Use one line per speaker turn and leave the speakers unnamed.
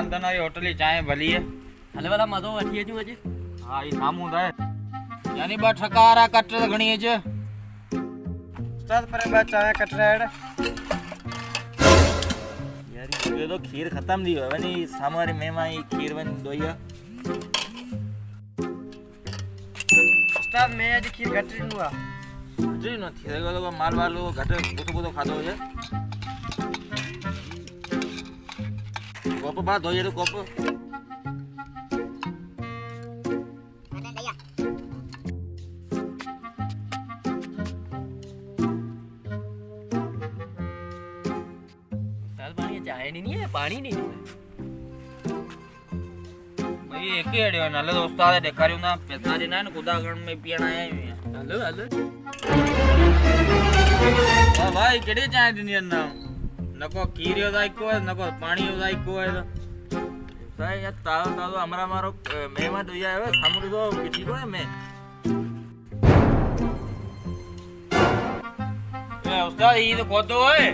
मानधन वारी होटल ही चांहि भली है
हले वाला मज़ो वठी अचूं अॼु।
हाँ ये साम्हूं है यानी ब ठकार कट त घणी अच
उस्ताद पर ब चांहि कट रहा है
यार ये तो खीर खत्म थी वनी साम्हूं वारी मेहमान ही खीर वन दोइया
उस्ताद मैं अॼु खीर घट ॾिनो आहे
जी न थी सघो माल वालो घट बुतो खाधो हुजे कोप बात धोइए तो कोप
चाय नहीं है पानी नहीं है
भाई एक ही अड़ियो नल दोस्ताद ॾेखारियूं था पैसा ॾिना आहिनि कुदागण में पीअण आया आहियूं
हलो हलो
वाह भाई केड़ी चांहि ॾिनी आहिनि न को खीर जो जाइको है न को पानी जो जाइको है साईं या ताज़ो ताज़ो हमरा मारो मेहमान दोई आयो है साम्हूं ॾिसो किटी को है मैं ए उस्ताद ये तो कोतो है